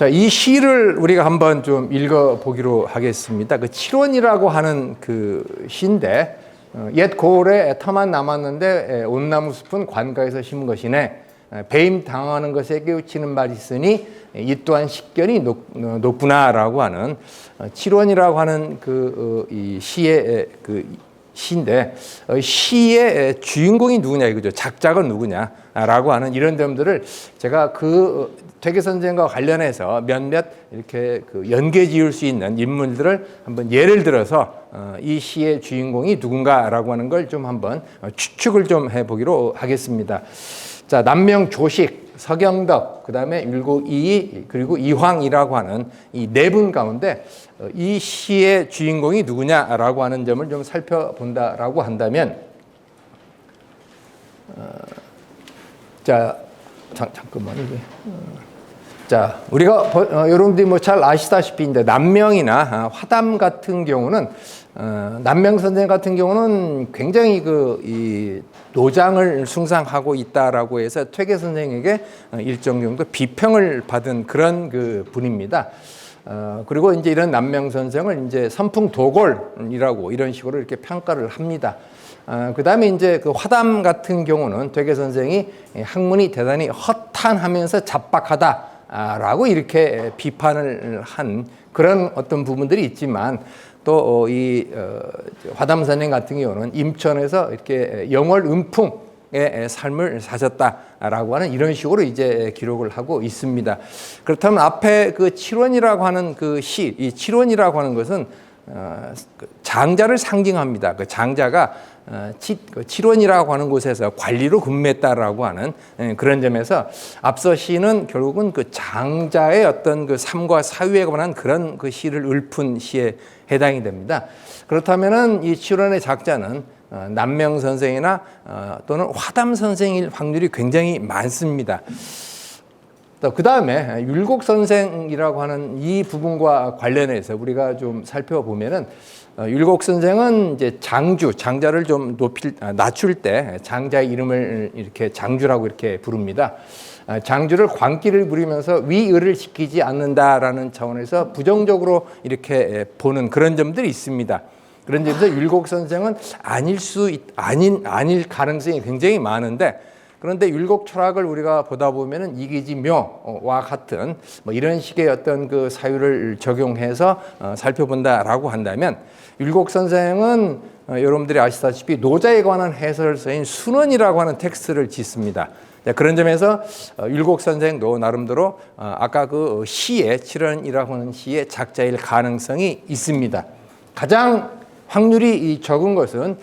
자, 이 시를 우리가 한번 좀 읽어보기로 하겠습니다. 그 7원이라고 하는 그 시인데, 옛 고을에 터만 남았는데 온나무 숲은 관가에서 심은 것이네. 배임 당하는 것에 깨우치는 말이 있으니 이 또한 식견이 높구나라고 하는 7원이라고 하는 이 시의 그 시인데, 시의 주인공이 누구냐 이거죠. 작자가 누구냐라고 하는 이런 점들을 제가 그 퇴계선생과 관련해서 몇몇 이렇게 그 연계 지을 수 있는 인물들을 한번 예를 들어서 이 시의 주인공이 누군가라고 하는 걸 좀 한번 추측을 좀 해보기로 하겠습니다. 자, 남명조식, 서경덕, 그 다음에 율곡이이, 그리고 이황이라고 하는 이 네 분 가운데 이 시의 주인공이 누구냐라고 하는 점을 좀 살펴본다라고 한다면, 자, 잠깐만 이게. 자, 우리가 여러분들이 뭐 잘 아시다시피 이제 남명이나 화담 같은 경우는 남명 선생 같은 경우는 굉장히 이 노장을 숭상하고 있다라고 해서 퇴계 선생에게 일정 정도 비평을 받은 그런 그 분입니다. 그리고 이제 이런 남명 선생을 이제 선풍도골이라고 이런 식으로 이렇게 평가를 합니다. 그 다음에 이제 그 화담 같은 경우는 퇴계 선생이 학문이 대단히 허탄하면서 잡박하다라고 이렇게 비판을 한 그런 어떤 부분들이 있지만, 또 이 화담 선생 같은 경우는 임천에서 이렇게 영월 음풍의 삶을 사셨다라고 하는 이런 식으로 이제 기록을 하고 있습니다. 그렇다면 앞에 그 7원이라고 하는 그 시, 이 7원이라고 하는 것은 장자를 상징합니다. 그 장자가 7원이라고 하는 곳에서 관리로 근무했다라고 하는 그런 점에서 앞서 시는 결국은 그 장자의 어떤 그 삶과 사유에 관한 그런 그 시를 읊은 시에 해당이 됩니다. 그렇다면은 이 7원의 작자는 남명 선생이나 또는 화담 선생일 확률이 굉장히 많습니다. 그 다음에 율곡 선생이라고 하는 이 부분과 관련해서 우리가 좀 살펴보면은, 율곡 선생은 이제 장자를 좀 낮출 때 장자의 이름을 이렇게 장주라고 이렇게 부릅니다. 장주를 광기를 부리면서 위의를 시키지 않는다라는 차원에서 부정적으로 이렇게 보는 그런 점들이 있습니다. 그런 점에서 율곡 선생은 아닐 가능성이 굉장히 많은데, 그런데 율곡 철학을 우리가 보다 보면은 이기지묘와 같은 뭐 이런 식의 어떤 그 사유를 적용해서 살펴본다라고 한다면, 율곡 선생은 여러분들이 아시다시피 노자에 관한 해설을 쓰인 순원이라고 하는 텍스트를 짓습니다. 그런 점에서 율곡 선생도 나름대로 아까 그 시의 7원이라고 하는 시의 작자일 가능성이 있습니다. 가장 확률이 적은 것은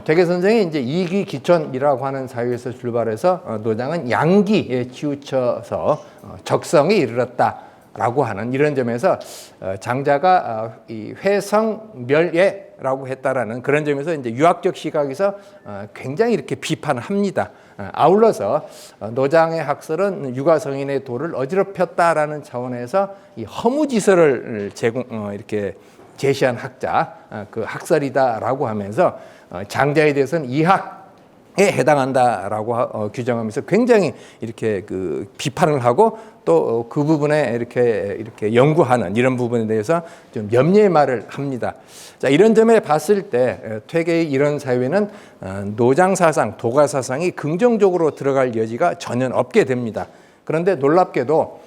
퇴계 선생이 이제 이기기천이라고 하는 사유에서 출발해서 노장은 양기에 치우쳐서 적성에 이르렀다라고 하는 이런 점에서 장자가 이 회성멸예라고 했다라는 그런 점에서 이제 유학적 시각에서 굉장히 이렇게 비판을 합니다. 아울러서 노장의 학설은 유가성인의 도를 어지럽혔다라는 차원에서 이 허무지설을 이렇게 제시한 학자, 그 학설이다라고 하면서 장자에 대해서는 이학에 해당한다라고 규정하면서 굉장히 이렇게 그 비판을 하고, 또 그 부분에 이렇게 연구하는 이런 부분에 대해서 좀 염려의 말을 합니다. 자, 이런 점에 봤을 때 퇴계의 이런 사유에는 노장 사상, 도가 사상이 긍정적으로 들어갈 여지가 전혀 없게 됩니다. 그런데 놀랍게도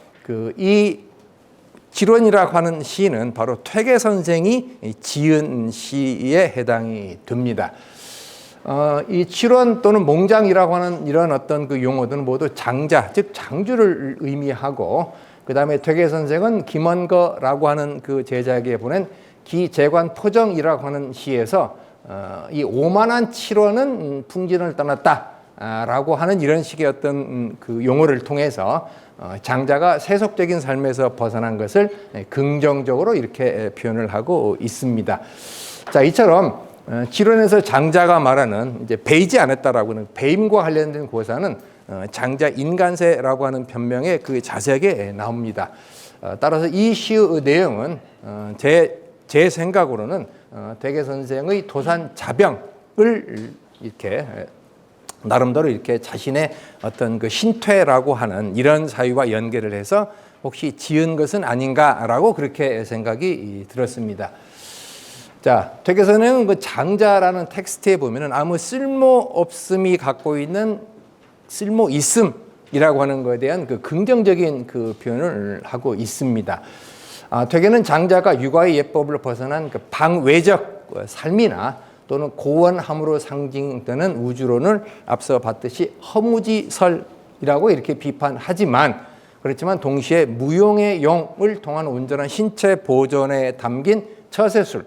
이 7원이라고 하는 시는 바로 퇴계 선생이 지은 시에 해당이 됩니다. 이 7원 또는 몽장이라고 하는 이런 어떤 그 용어들은 모두 장자, 즉 장주를 의미하고, 그 다음에 퇴계 선생은 김원거라고 하는 그 제자에게 보낸 기재관 포정이라고 하는 시에서 이 오만한 7원은 풍진을 떠났다라고 하는 이런 식의 어떤 그 용어를 통해서 장자가 세속적인 삶에서 벗어난 것을 긍정적으로 이렇게 표현을 하고 있습니다. 자, 이처럼 7원에서 장자가 말하는 이제 배이지 않았다라고 하는 배임과 관련된 고사는 장자 인간세라고 하는 변명에 그 자세하게 나옵니다. 따라서 이 시의 내용은 제 생각으로는 퇴계 선생의 도산 자병을 이렇게 나름대로 이렇게 자신의 어떤 그 신퇴라고 하는 이런 사유와 연계를 해서 혹시 지은 것은 아닌가라고 그렇게 생각이 들었습니다. 자, 퇴계선생은 그 장자라는 텍스트에 보면은 아무 쓸모 없음이 갖고 있는 쓸모 있음이라고 하는 것에 대한 그 긍정적인 그 표현을 하고 있습니다. 퇴계는 장자가 육아의 예법을 벗어난 그 방외적 삶이나 또는 고원함으로 상징되는 우주론을 앞서 봤듯이 허무지설이라고 이렇게 비판하지만, 그렇지만 동시에 무용의 용을 통한 온전한 신체 보존에 담긴 처세술,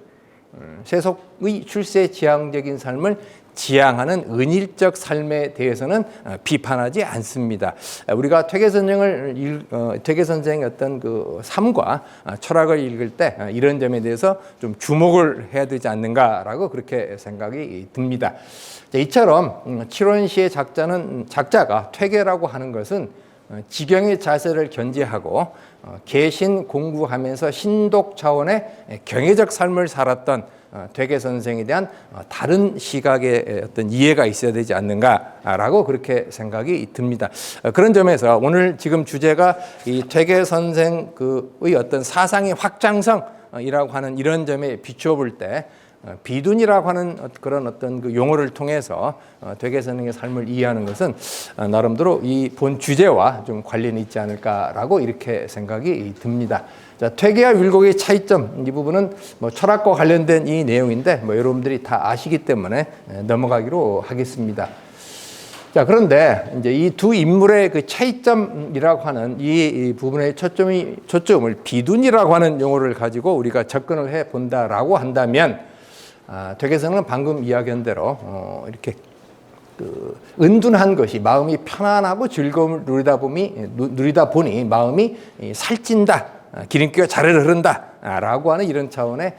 세속의 출세 지향적인 삶을 지향하는 은일적 삶에 대해서는 비판하지 않습니다. 우리가 퇴계 선생의 어떤 그 삶과 철학을 읽을 때 이런 점에 대해서 좀 주목을 해야 되지 않는가라고 그렇게 생각이 듭니다. 이처럼 칠원시의 작자가 퇴계라고 하는 것은 지경의 자세를 견지하고 개신 공부하면서 신독 차원의 경애적 삶을 살았던 퇴계 선생에 대한 다른 시각의 어떤 이해가 있어야 되지 않는가라고 그렇게 생각이 듭니다. 그런 점에서 오늘 지금 주제가 이 퇴계 선생의 어떤 사상의 확장성이라고 하는 이런 점에 비추어 볼 때 비둔이라고 하는 그런 어떤 그 용어를 통해서 퇴계 선생의 삶을 이해하는 것은 나름대로 이 본 주제와 좀 관련이 있지 않을까라고 이렇게 생각이 듭니다. 자, 퇴계와 율곡의 차이점, 이 부분은 뭐 철학과 관련된 이 내용인데 뭐 여러분들이 다 아시기 때문에 넘어가기로 하겠습니다. 자, 그런데 이제 이 두 인물의 그 차이점이라고 하는 이 부분의 초점을 비둔이라고 하는 용어를 가지고 우리가 접근을 해 본다라고 한다면, 퇴계선은 방금 이야기한 대로 이렇게 은둔한 것이 마음이 편안하고 즐거움을 누리다 보니 마음이 살찐다, 기름기가 자르르 흐른다라고 하는 이런 차원의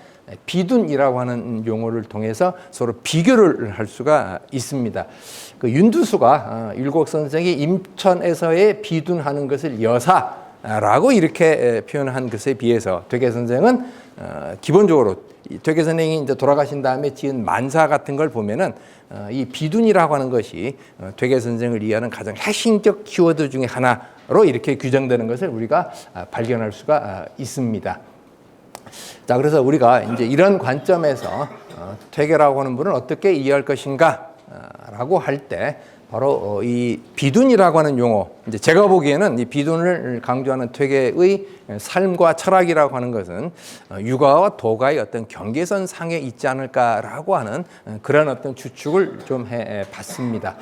비둔이라고 하는 용어를 통해서 서로 비교를 할 수가 있습니다. 그 윤두수가 율곡 선생이 임천에서의 비둔하는 것을 여사라고 이렇게 표현한 것에 비해서 퇴계 선생은 기본적으로 퇴계 선생이 이제 돌아가신 다음에 지은 만사 같은 걸 보면은 이 비둔이라고 하는 것이 퇴계 선생을 이해하는 가장 핵심적 키워드 중에 하나로 이렇게 규정되는 것을 우리가 발견할 수가 있습니다. 자, 그래서 우리가 이제 이런 관점에서 퇴계라고 하는 분을 어떻게 이해할 것인가라고 할 때 바로 이 비둔이라고 하는 용어, 이제 제가 보기에는 이 비둔을 강조하는 퇴계의 삶과 철학이라고 하는 것은 육아와 도가의 어떤 경계선 상에 있지 않을까라고 하는 그런 어떤 추측을 좀 해봤습니다.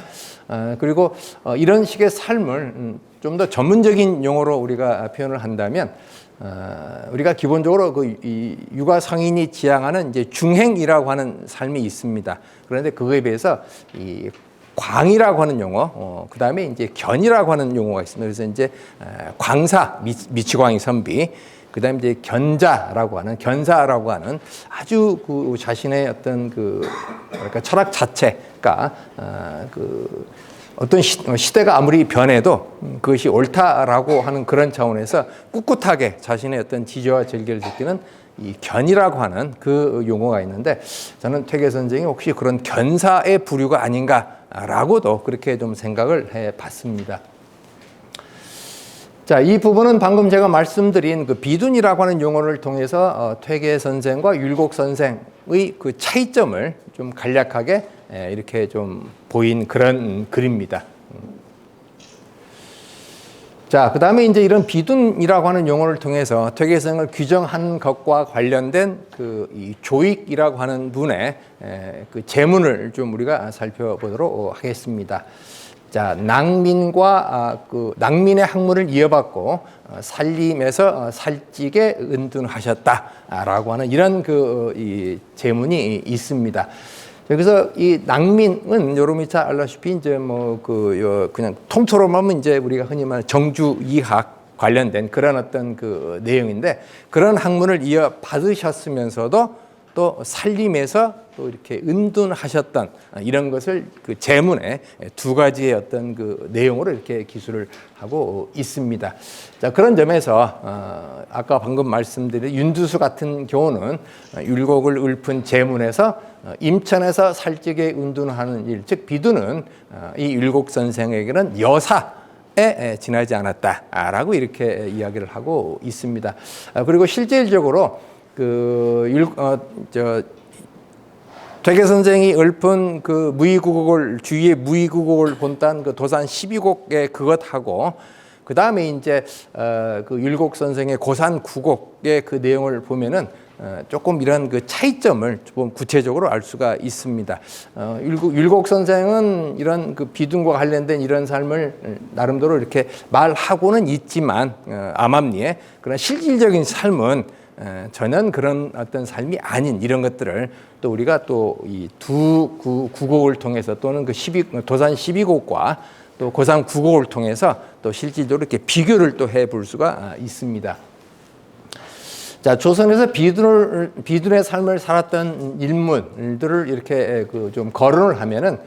그리고 이런 식의 삶을 좀 더 전문적인 용어로 우리가 표현을 한다면, 우리가 기본적으로 이 육아 성인이 지향하는 이제 중행이라고 하는 삶이 있습니다. 그런데 그거에 비해서 이 광이라고 하는 용어, 그 다음에 이제 견이라고 하는 용어가 있습니다. 그래서 이제 광사, 미치광이 선비, 그 다음에 이제 견사라고 하는 아주 그 자신의 어떤 뭐랄까 철학 자체가 어떤 시대가 아무리 변해도 그것이 옳다라고 하는 그런 차원에서 꿋꿋하게 자신의 어떤 지혜와 절개를 지키는 이 견이라고 하는 그 용어가 있는데, 저는 퇴계 선생이 혹시 그런 견사의 부류가 아닌가라고도 그렇게 좀 생각을 해봤습니다. 자, 이 부분은 방금 제가 말씀드린 그 비둔이라고 하는 용어를 통해서 퇴계 선생과 율곡 선생의 그 차이점을 좀 간략하게 이렇게 좀 보인 그런 글입니다. 자, 그 다음에 이제 이런 비둔이라고 하는 용어를 통해서 퇴계선을 규정한 것과 관련된 이 조익이라고 하는 분의 그 제문을 좀 우리가 살펴보도록 하겠습니다. 자, 낭민과 낭민의 학문을 이어받고 살림에서 살찌게 은둔하셨다라고 하는 이런 이 제문이 있습니다. 그래서 이 낭민은 여러분이 잘 알다시피 이제 그냥 통틀어 보면 이제 우리가 흔히 말하는 정주이학 관련된 그런 어떤 그 내용인데, 그런 학문을 이어받으셨으면서도 또 살림에서 또 이렇게 은둔하셨던 이런 것을 그 제문에 두 가지의 어떤 그 내용으로 이렇게 기술을 하고 있습니다. 자, 그런 점에서 아까 방금 말씀드린 윤두수 같은 경우는 율곡을 읊은 제문에서 임천에서 살찌게 은둔하는 일, 즉 비둔은 이 율곡 선생에게는 여사, 지나지 않았다라고 이렇게 이야기를 하고 있습니다. 그리고 실질적으로 퇴계 선생이 읊은 그 무의구곡을 주위의 무의구곡을 본딴 그 도산 12곡의 그것하고 그 다음에 이제 그 율곡 선생의 고산 9곡의 그 내용을 보면은 조금 이런 그 차이점을 좀 구체적으로 알 수가 있습니다. 율곡 선생은 이런 그 비둔과 관련된 이런 삶을 나름대로 이렇게 말하고는 있지만 암암리에 그런 실질적인 삶은 전혀 그런 어떤 삶이 아닌 이런 것들을 또 우리가 또 이 두 구곡을 통해서 또는 그 도산 12곡과 또 고산 9곡을 통해서 또 실질적으로 이렇게 비교를 또 해볼 수가 있습니다. 자, 조선에서 비둔의 삶을 살았던 인물들을 이렇게 좀 거론을 하면은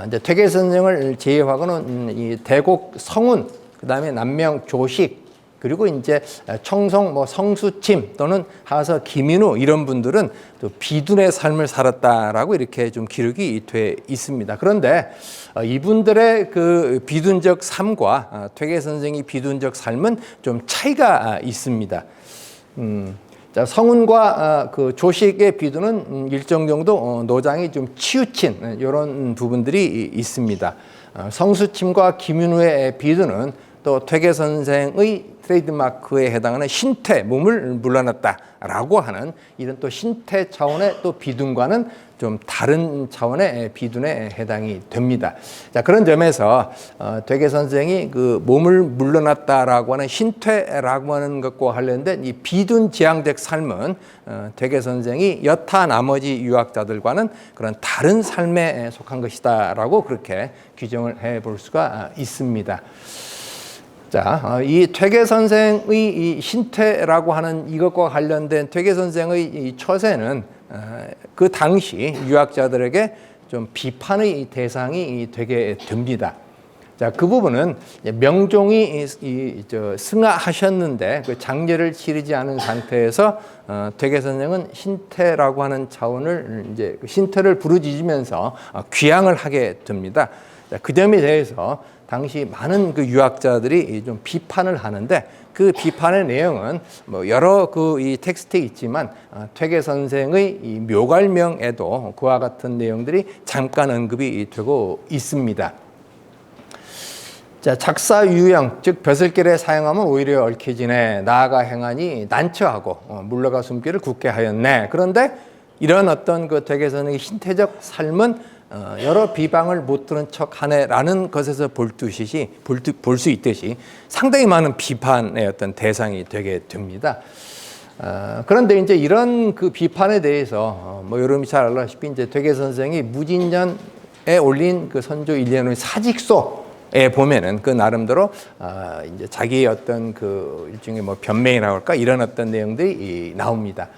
이제 퇴계 선생을 제외하고는 이 대곡 성운, 그 다음에 남명 조식, 그리고 이제 청송 성수침 또는 하서 김인우 이런 분들은 또 비둔의 삶을 살았다라고 이렇게 좀 기록이 돼 있습니다. 그런데 이분들의 그 비둔적 삶과 퇴계 선생의 비둔적 삶은 좀 차이가 있습니다. 자, 성운과 그 조식의 비둔은 일정 정도 노장이 좀 치우친 이런 부분들이 있습니다. 성수침과 김윤우의 비둔은 또 퇴계 선생의 트레이드마크에 해당하는 신퇴, 몸을 물러났다라고 하는 이런 또 신퇴 차원의 또 비둔과는 좀 다른 차원의 비둔에 해당이 됩니다. 자, 그런 점에서 퇴계 선생이 그 몸을 물러났다라고 하는 신퇴라고 하는 것과 관련된 이 비둔 지향적 삶은 퇴계 선생이 여타 나머지 유학자들과는 그런 다른 삶에 속한 것이다라고 그렇게 규정을 해볼 수가 있습니다. 자, 이 퇴계 선생의 이 신퇴라고 하는 이것과 관련된 퇴계 선생의 이 처세는 그 당시 유학자들에게 좀 비판의 대상이 되게 됩니다. 자, 그 부분은 명종이 승하하셨는데 그 장례를 치르지 않은 상태에서 퇴계 선생은 신퇴라고 하는 차원을 이제 신퇴를 부르짖으면서 귀향을 하게 됩니다. 자, 그 점에 대해서 당시 많은 그 유학자들이 좀 비판을 하는데 그 비판의 내용은 뭐 여러 그 이 텍스트에 있지만 퇴계 선생의 이 묘갈명에도 그와 같은 내용들이 잠깐 언급이 되고 있습니다. 자, 작사 유형, 즉 벼슬길에 사용하면 오히려 얽혀지네. 나아가 행하니 난처하고 물러가 숨기를 굳게 하였네. 그런데 이런 어떤 그 퇴계 선생의 신태적 삶은 여러 비방을 못 들은 척하네라는 것에서 볼 수 있듯이 상당히 많은 비판의 어떤 대상이 되게 됩니다. 그런데 이제 이런 그 비판에 대해서 여러분이 잘 알다시피 이제 퇴계 선생이 무진전에 올린 그 선조 일련의 사직서에 보면은 그 나름대로 이제 자기의 어떤 그 일종의 변명이라고 할까 이런 어떤 내용들이 나옵니다.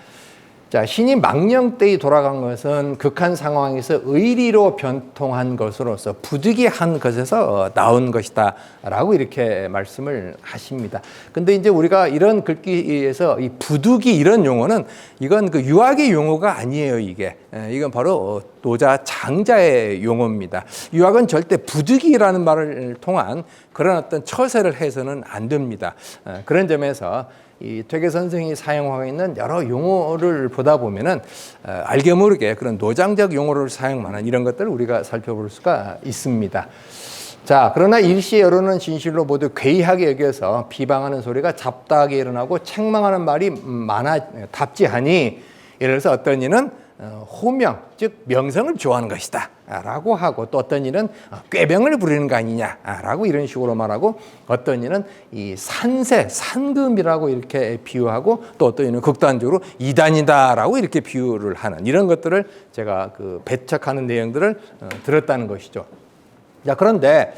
자, 신이 망령때에 돌아간 것은 극한 상황에서 의리로 변통한 것으로서 부득이한 것에서 나온 것이다 라고 이렇게 말씀을 하십니다. 근데 이제 우리가 이런 글귀에서 이 부득이 이런 용어는 이건 그 유학의 용어가 아니에요, 이게. 이건 바로 노자 장자의 용어입니다. 유학은 절대 부득이라는 말을 통한 그런 어떤 처세를 해서는 안 됩니다. 그런 점에서 이 퇴계 선생이 사용하고 있는 여러 용어를 보다 보면은 알게 모르게 그런 노장적 용어를 사용하는 이런 것들을 우리가 살펴볼 수가 있습니다. 자, 그러나 일시 여론은 진실로 모두 괴이하게 여겨서 비방하는 소리가 잡다하게 일어나고 책망하는 말이 많아 답지하니 예를 들어서 어떤 이는 호명, 즉 명성을 좋아하는 것이다 라고 하고 또 어떤 이는 꾀병을 부리는 거 아니냐 라고 이런 식으로 말하고 어떤 이는 이 산세, 산금이라고 이렇게 비유하고 또 어떤 이는 극단적으로 이단이다 라고 이렇게 비유를 하는 이런 것들을 제가 그 배척하는 내용들을 들었다는 것이죠. 자, 그런데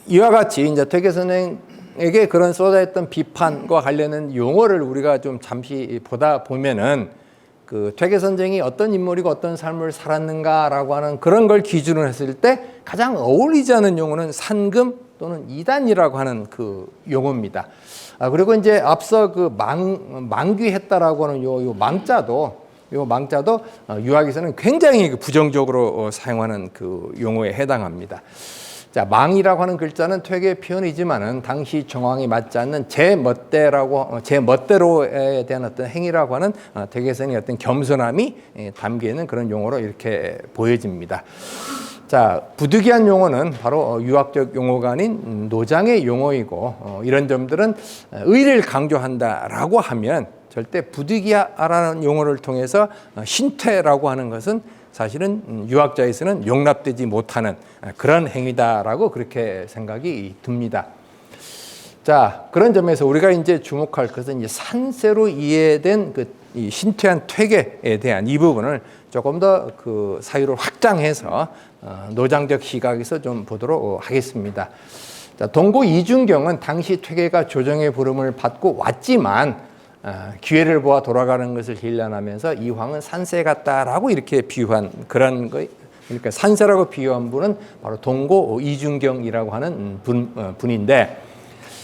이와 같이 이제 퇴계 선생에게 그런 쏟아졌던 비판과 관련된 용어를 우리가 좀 잠시 보다 보면은 그 퇴계 선생이 어떤 인물이고 어떤 삶을 살았는가라고 하는 그런 걸 기준으로 했을 때 가장 어울리지 않은 용어는 산금 또는 이단이라고 하는 그 용어입니다. 그리고 이제 앞서 그 망귀했다라고 하는 요 망자도 유학에서는 굉장히 부정적으로 사용하는 그 용어에 해당합니다. 자, 망이라고 하는 글자는 퇴계의 표현이지만은 당시 정황이 맞지 않는 제 멋대로에 대한 어떤 행위라고 하는 퇴계선의 어떤 겸손함이 담겨 있는 그런 용어로 이렇게 보여집니다. 자, 부득이한 용어는 바로 유학적 용어가 아닌 노장의 용어이고 이런 점들은 의를 강조한다라고 하면 절대 부득이하라는 용어를 통해서 신퇴라고 하는 것은 사실은 유학자에서는 용납되지 못하는 그런 행위다라고 그렇게 생각이 듭니다. 자, 그런 점에서 우리가 이제 주목할 것은 이제 산세로 이해된 이 신퇴한 퇴계에 대한 이 부분을 조금 더 그 사유를 확장해서 노장적 시각에서 좀 보도록 하겠습니다. 자, 동고 이중경은 당시 퇴계가 조정의 부름을 받고 왔지만 기회를 보아 돌아가는 것을 hir난하면서 이황은 산세 같다라고 이렇게 비유한 그런 거. 그러니까 산세라고 비유한 분은 바로 동고 이중경이라고 하는 분인데,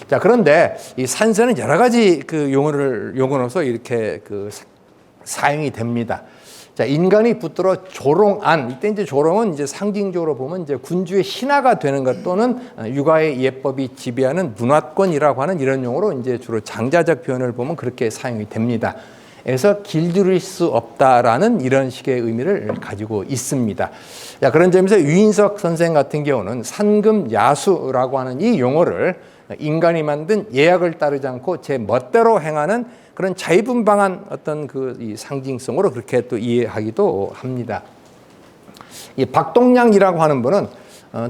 자, 그런데 이 산세는 여러 가지 그 용어로서 이렇게 그 사용이 됩니다. 자, 인간이 붙들어 조롱한, 이때 이제 조롱은 이제 상징적으로 보면 이제 군주의 신하가 되는 것 또는 육아의 예법이 지배하는 문화권이라고 하는 이런 용어로 이제 주로 장자적 표현을 보면 그렇게 사용이 됩니다. 그래서 길들일 수 없다라는 이런 식의 의미를 가지고 있습니다. 자, 그런 점에서 유인석 선생 같은 경우는 산금야수라고 하는 이 용어를 인간이 만든 예약을 따르지 않고 제 멋대로 행하는 그런 자유분방한 어떤 이 상징성으로 그렇게 또 이해하기도 합니다. 이 박동량이라고 하는 분은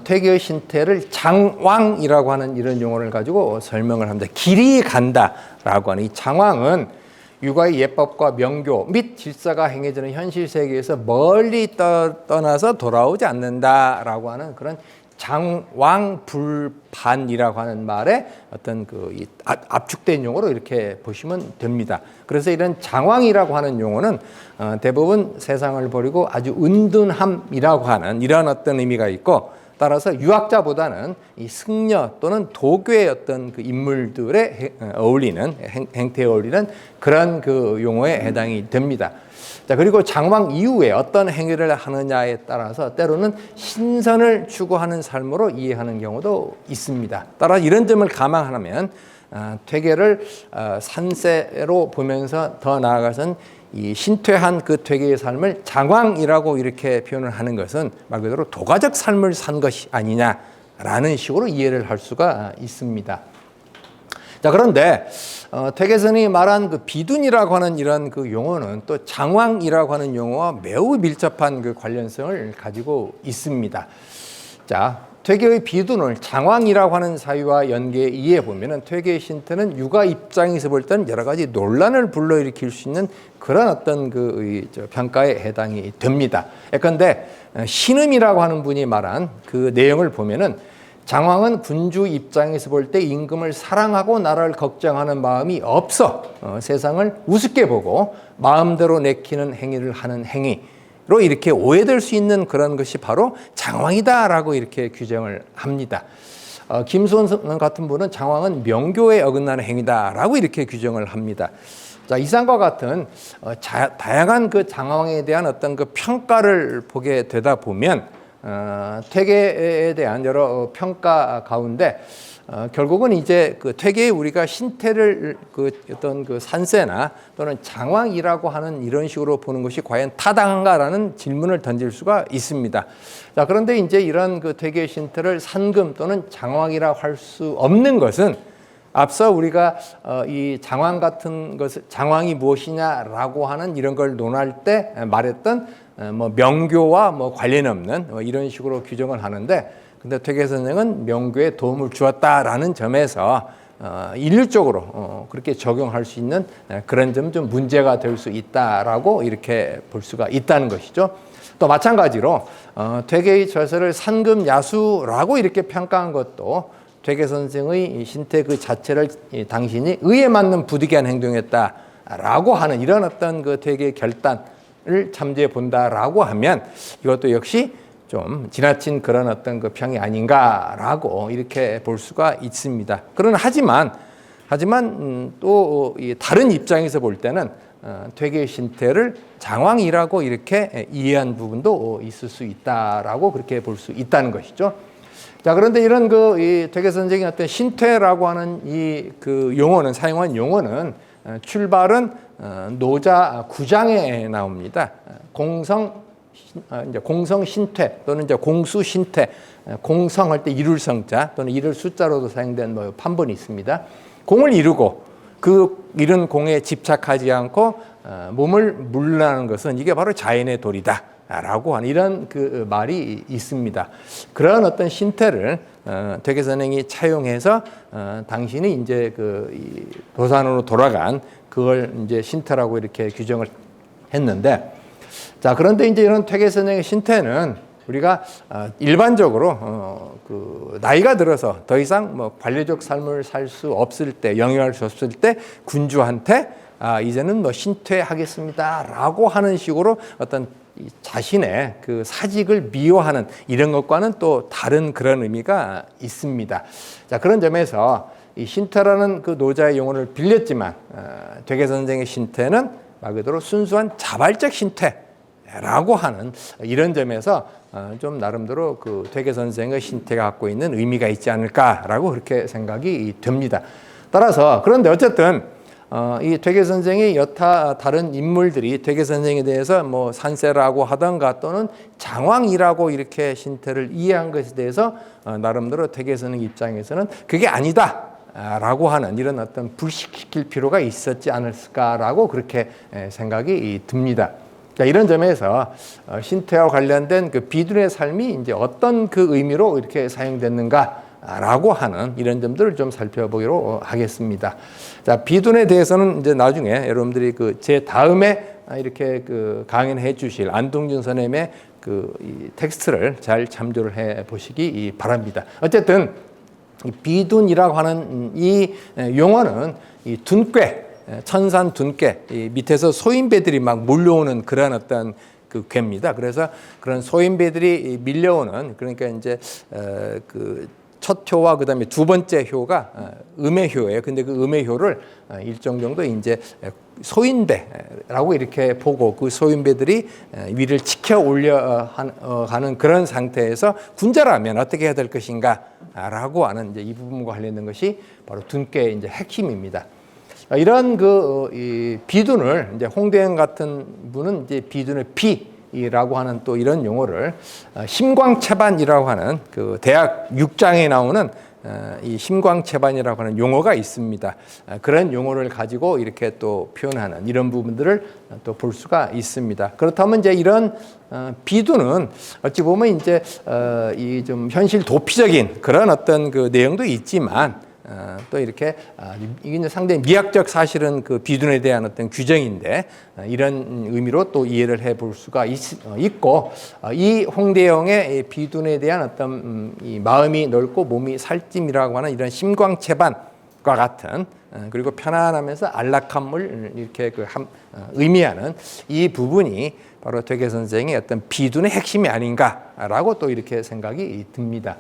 퇴계의 신퇴를 장왕이라고 하는 이런 용어를 가지고 설명을 합니다. 길이 간다라고 하는 이 장왕은 육아의 예법과 명교 및 질서가 행해지는 현실 세계에서 멀리 떠나서 돌아오지 않는다라고 하는 그런 장왕불반이라고 하는 말에 어떤 그 압축된 용어로 이렇게 보시면 됩니다. 그래서 이런 장왕이라고 하는 용어는 대부분 세상을 버리고 아주 은둔함이라고 하는 이런 어떤 의미가 있고, 따라서 유학자보다는 이 승려 또는 도교의 어떤 그 인물들에 어울리는 행태에 어울리는 그런 그 용어에 해당이 됩니다. 자, 그리고 장왕 이후에 어떤 행위를 하느냐에 따라서 때로는 신선을 추구하는 삶으로 이해하는 경우도 있습니다. 따라 이런 점을 감안하면 퇴계를 산세로 보면서 더 나아가서는 이 신퇴한 그 퇴계의 삶을 장왕이라고 이렇게 표현을 하는 것은 말 그대로 도가적 삶을 산 것이 아니냐라는 식으로 이해를 할 수가 있습니다. 자, 그런데 퇴계선이 말한 그 비둔이라고 하는 이런 그 용어는 또 장왕이라고 하는 용어와 매우 밀접한 그 관련성을 가지고 있습니다. 자, 퇴계의 비둔을 장왕이라고 하는 사유와 연계해 이해해 보면은 퇴계의 신퇴는 육아 입장에서 볼 때는 여러 가지 논란을 불러일으킬 수 있는 그런 어떤 그 평가에 해당이 됩니다. 예컨대 신음이라고 하는 분이 말한 그 내용을 보면은 장왕은 군주 입장에서 볼 때 임금을 사랑하고 나라를 걱정하는 마음이 없어 세상을 우습게 보고 마음대로 내키는 행위를 하는 행위로 이렇게 오해될 수 있는 그런 것이 바로 장왕이다라고 이렇게 규정을 합니다. 김수원 같은 분은 장왕은 명교에 어긋나는 행위다라고 이렇게 규정을 합니다. 자, 이상과 같은 다양한 그 장왕에 대한 어떤 그 평가를 보게 되다 보면 퇴계에 대한 여러 평가 가운데 결국은 이제 그 퇴계에 우리가 신퇴를 그 어떤 그 산세나 또는 장왕이라고 하는 이런 식으로 보는 것이 과연 타당한가라는 질문을 던질 수가 있습니다. 자, 그런데 이제 이런 그 퇴계의 신퇴를 산금 또는 장왕이라고 할 수 없는 것은 앞서 우리가 이 장왕 같은 것을 장왕이 무엇이냐라고 하는 이런 걸 논할 때 말했던 뭐 명교와 뭐 관련 없는 이런 식으로 규정을 하는데, 근데 퇴계 선생은 명교에 도움을 주었다라는 점에서 인류적으로 그렇게 적용할 수 있는 그런 점 좀 문제가 될 수 있다라고 이렇게 볼 수가 있다는 것이죠. 또 마찬가지로 퇴계의 저서를 산금야수라고 이렇게 평가한 것도 퇴계 선생의 신퇴 그 자체를 당신이 의에 맞는 부득이한 행동했다라고 하는 이런 어떤 그 퇴계의 결단을 참조해 본다라고 하면 이것도 역시 좀 지나친 그런 어떤 그 평이 아닌가라고 이렇게 볼 수가 있습니다. 그러나 하지만 또 다른 입장에서 볼 때는 퇴계의 신퇴를 장왕이라고 이렇게 이해한 부분도 있을 수 있다라고 그렇게 볼 수 있다는 것이죠. 자, 그런데 이런 이 퇴계선생의 어떤 신퇴라고 하는 그 용어는, 사용한 용어는 출발은 노자 9장에 나옵니다. 이제 공성 신퇴 또는 이제 공수 신퇴, 공성할 때 이룰 성자 또는 이룰 숫자로도 사용된 뭐 판본이 있습니다. 공을 이루고 그 이룬 공에 집착하지 않고 몸을 물러나는 것은 이게 바로 자연의 도리다. 라고 하는 이런 그 말이 있습니다. 그런 어떤 신퇴를 퇴계선생이 차용해서 당신이 이제 이 도산으로 돌아간 그걸 이제 신퇴라고 이렇게 규정을 했는데, 자, 그런데 이제 이런 퇴계선생의 신퇴는 우리가 일반적으로 그 나이가 들어서 더 이상 뭐 관례적 삶을 살 수 없을 때, 영위할 수 없을 때 군주한테 이제는 뭐 신퇴하겠습니다라고 하는 식으로 어떤 자신의 그 사직을 미워하는 이런 것과는 또 다른 그런 의미가 있습니다. 자, 그런 점에서 이 신퇴라는 그 노자의 용어를 빌렸지만 퇴계선생의 신퇴는 말 그대로 순수한 자발적 신퇴라고 하는 이런 점에서 좀 나름대로 그 퇴계선생의 신퇴가 갖고 있는 의미가 있지 않을까라고 그렇게 생각이 됩니다. 따라서 그런데 어쨌든 이 퇴계선생의 여타 다른 인물들이 퇴계선생에 대해서 뭐 산세라고 하던가 또는 장왕이라고 이렇게 신퇴를 이해한 것에 대해서 나름대로 퇴계선생 입장에서는 그게 아니다 라고 하는 이런 어떤 불식시킬 필요가 있었지 않을까라고 그렇게 생각이 듭니다. 자, 이런 점에서 신퇴와 관련된 그 비둔의 삶이 이제 어떤 그 의미로 이렇게 사용됐는가 라고 하는 이런 점들을 좀 살펴보기로 하겠습니다. 자, 비둔에 대해서는 이제 나중에 여러분들이 그 제 다음에 이렇게 그 강연해 주실 안동준 선생님의 이 텍스트를 잘 참조를 해 보시기 바랍니다. 어쨌든 이 비둔이라고 하는 이 용어는 이 둔꾀, 천산 둔꾀, 이 밑에서 소인배들이 막 몰려오는 그런 어떤 그 괴입니다. 그래서 그런 소인배들이 밀려오는, 그러니까 이제 그 첫 효와 그다음에 두 번째 효가 음의 효예요. 근데 그 음의 효를 일정 정도 이제 소인배라고 이렇게 보고 그 소인배들이 위를 치켜 올려가는 그런 상태에서 군자라면 어떻게 해야 될 것인가라고 하는 이제 이 부분과 관련된 것이 바로 둔꾀의 이제 핵심입니다. 이런 이 비둔을 이제 홍대영 같은 분은 이제 비둔의 비라고 하는 또 이런 용어를 심광채반이라고 하는 그 대학 6장에 나오는 이 심광채반이라고 하는 용어가 있습니다. 그런 용어를 가지고 이렇게 또 표현하는 이런 부분들을 또 볼 수가 있습니다. 그렇다면 이제 이런 비둔은 어찌 보면 이제 이 좀 현실 도피적인 그런 어떤 그 내용도 있지만 또 이렇게 이게 상당히 미학적 사실은 그 비둔에 대한 어떤 규정인데 이런 의미로 또 이해를 해볼 수가 있고 이 홍대영의 비둔에 대한 어떤 이 마음이 넓고 몸이 살찜이라고 하는 이런 심광채반과 같은 그리고 편안하면서 안락함을 이렇게 의미하는 이 부분이 바로 퇴계선생의 어떤 비둔의 핵심이 아닌가라고 또 이렇게 생각이 듭니다.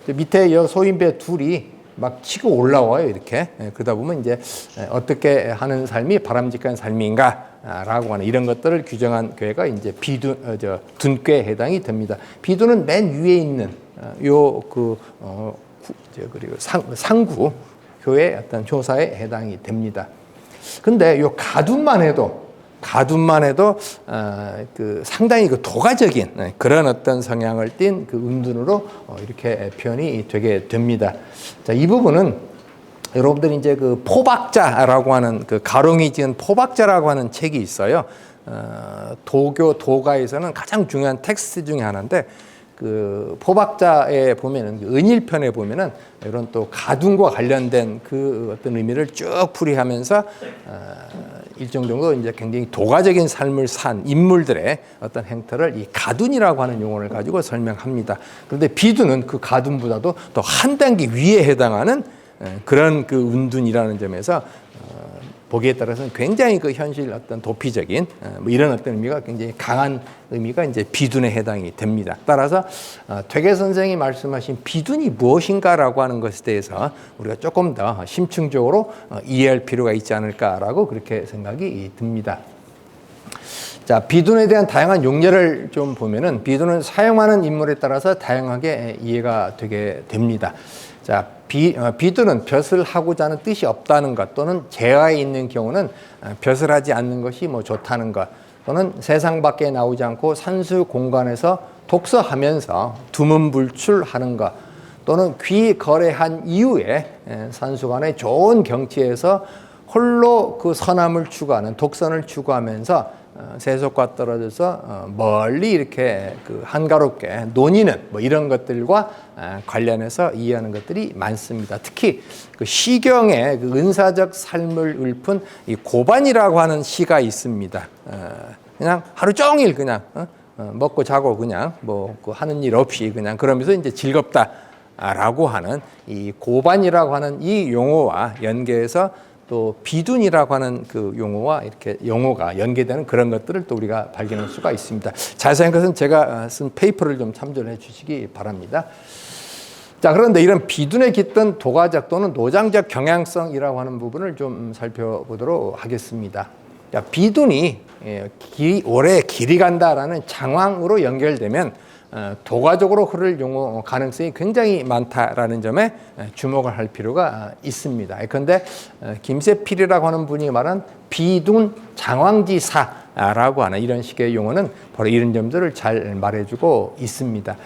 밑에 소인배 둘이 막 치고 올라와요, 이렇게. 그러다 보면 이제 어떻게 하는 삶이 바람직한 삶인가라고 하는 이런 것들을 규정한 교회가 이제 둔꾀에 해당이 됩니다. 비둔은 맨 위에 있는 그리고 상구 교회 어떤 효사에 해당이 됩니다. 근데 요 가둔만 해도 그 상당히 그 도가적인 그런 어떤 성향을 띤 그 은둔으로 이렇게 표현이 되게 됩니다. 자, 이 부분은 여러분들이 이제 그 포박자라고 하는 그 가롱이 지은 포박자라고 하는 책이 있어요. 도교 도가에서는 가장 중요한 텍스트 중에 하나인데 그 포박자에 보면은 은일편에 보면은 이런 또 가둔과 관련된 그 어떤 의미를 쭉 풀이하면서 일정 정도 이제 굉장히 도가적인 삶을 산 인물들의 어떤 행태를 이 가둔이라고 하는 용어를 가지고 설명합니다. 그런데 비둔은 그 가둔보다도 또 한 단계 위에 해당하는 그런 그 운둔이라는 점에서 보기에 따라서는 굉장히 그 현실 어떤 도피적인 뭐 이런 어떤 의미가 굉장히 강한 의미가 이제 비둔에 해당이 됩니다. 따라서 퇴계 선생이 말씀하신 비둔이 무엇인가라고 하는 것에 대해서 우리가 조금 더 심층적으로 이해할 필요가 있지 않을까라고 그렇게 생각이 듭니다. 자, 비둔에 대한 다양한 용례를 좀 보면은 비둔은 사용하는 인물에 따라서 다양하게 이해가 되게 됩니다. 자, 비둔은 벼슬 하고자 하는 뜻이 없다는 것 또는 재하에 있는 경우는 벼슬 하지 않는 것이 뭐 좋다는 것 또는 세상 밖에 나오지 않고 산수 공간에서 독서하면서 두문불출하는 것 또는 귀 거래한 이후에 산수간의 좋은 경치에서 홀로 그 선함을 추구하는 독선을 추구하면서 세속과 떨어져서 멀리 이렇게 그 한가롭게 논의는 뭐 이런 것들과 관련해서 이해하는 것들이 많습니다. 특히 그 시경의 그 은사적 삶을 읊은 이 고반이라고 하는 시가 있습니다. 그냥 하루 종일 그냥 먹고 자고 그냥 뭐 하는 일 없이 그냥 그러면서 이제 즐겁다라고 하는 이 고반이라고 하는 이 용어와 연계해서 또 비둔이라고 하는 그 용어와 이렇게 용어가 연계되는 그런 것들을 또 우리가 발견할 수가 있습니다. 자세한 것은 제가 쓴 페이퍼를 좀 참조해 주시기 바랍니다. 자, 그런데 이런 비둔에 깃든 도가적 또는 노장적 경향성이라고 하는 부분을 좀 살펴보도록 하겠습니다. 자, 비둔이 오래 길이 간다라는 장황으로 연결되면 도가적으로 흐를 용어 가능성이 굉장히 많다라는 점에 주목을 할 필요가 있습니다. 그런데 김세필이라고 하는 분이 말한 비둔 장황지사라고 하는 이런 식의 용어는 바로 이런 점들을 잘 말해주고 있습니다.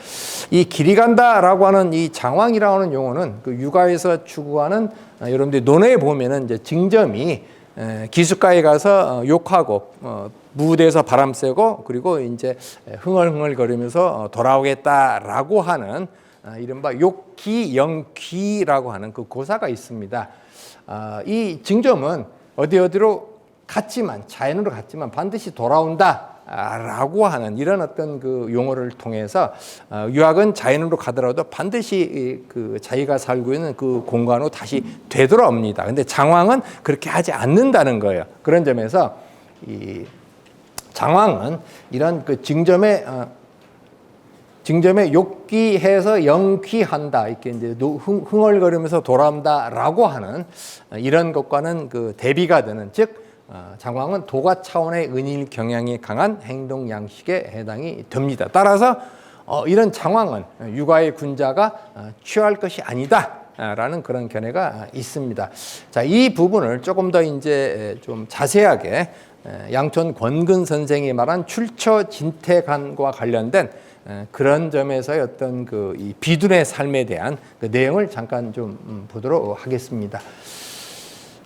이 길이 간다라고 하는 이 장황이라고 하는 용어는 그 육아에서 추구하는 여러분들이 논어에 보면은 이제 징점이 기숙가에 가서 욕하고 무대에서 바람 쐬고 그리고 이제 흥얼흥얼거리면서 돌아오겠다라고 하는 이른바 욕기영귀라고 하는 그 고사가 있습니다. 이 징점은 어디로 갔지만 자연으로 갔지만 반드시 돌아온다라고 하는 이런 어떤 그 용어를 통해서 유학은 자연으로 가더라도 반드시 그 자기가 살고 있는 그 공간으로 다시 되돌아옵니다. 근데 장황은 그렇게 하지 않는다는 거예요. 그런 점에서 이 장황은 이런 그 징점에 욕귀해서 영귀한다 이렇게 이제 흥얼거리면서 돌아온다라고 하는 이런 것과는 그 대비가 되는 즉 장황은 도가 차원의 은일 경향이 강한 행동 양식에 해당이 됩니다. 따라서 이런 장황은 육아의 군자가 취할 것이 아니다라는 그런 견해가 있습니다. 자, 이 부분을 조금 더 이제 좀 자세하게 양촌 권근 선생이 말한 출처 진퇴간과 관련된 그런 점에서의 어떤 그 이 비둔의 삶에 대한 그 내용을 잠깐 좀 보도록 하겠습니다.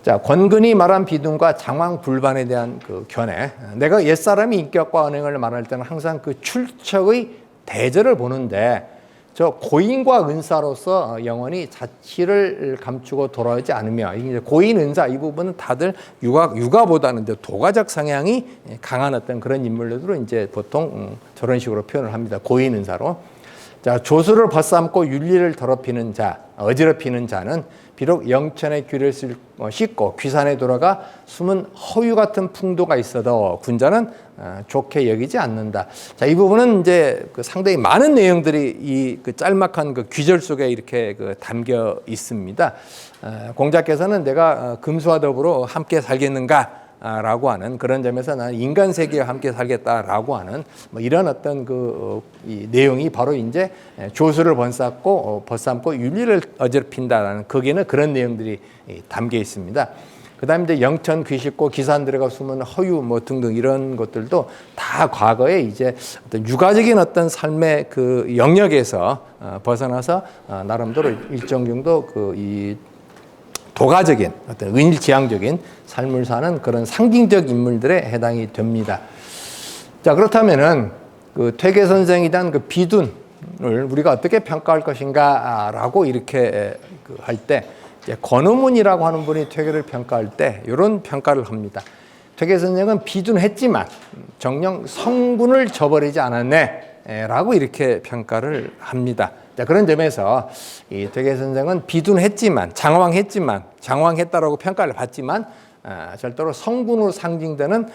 자, 권근이 말한 비둔과 장황 불반에 대한 그 견해. 내가 옛사람이 인격과 언행을 말할 때는 항상 그 출처의 대절을 보는데 저 고인과 은사로서 영원히 자치를 감추고 돌아오지 않으며 이제 고인 은사 이 부분은 다들 육아보다는 도가적 성향이 강한 어떤 그런 인물들로 이제 보통 저런 식으로 표현을 합니다. 고인 은사로. 자, 조수를 벗삼고 윤리를 더럽히는 자, 어지럽히는 자는 비록 영천의 귀를 씻고 귀산에 돌아가 숨은 허유 같은 풍도가 있어도 군자는 좋게 여기지 않는다. 자, 이 부분은 이제 그 상당히 많은 내용들이 이 그 짤막한 그 귀절 속에 이렇게 그 담겨 있습니다. 공자께서는 내가 금수와 더불어 함께 살겠는가? 라고 하는 그런 점에서 나는 인간 세계와 함께 살겠다라고 하는 뭐 이런 어떤 이 내용이 바로 이제 조수를 벗삼고 윤리를 어지럽힌다라는 거기에는 그런 내용들이 담겨 있습니다. 그다음에 이제 영천 귀씻고 기산 들어가 숨은 허유 뭐 등등 이런 것들도 다 과거에 이제 어떤 육아적인 어떤 삶의 그 영역에서 벗어나서 나름대로 일정 정도 이 도가적인 어떤 은일지향적인 삶을 사는 그런 상징적 인물들에 해당이 됩니다. 자, 그렇다면은 그 퇴계 선생이 단 그 비둔을 우리가 어떻게 평가할 것인가라고 이렇게 할 때 권어문이라고 하는 분이 퇴계를 평가할 때 이런 평가를 합니다. 퇴계 선생은 비둔했지만 정녕 성분을 저버리지 않았네라고 이렇게 평가를 합니다. 자, 그런 점에서 이 퇴계 선생은 비둔했지만 장황했다라고 평가를 받지만 절대로 성분으로 상징되는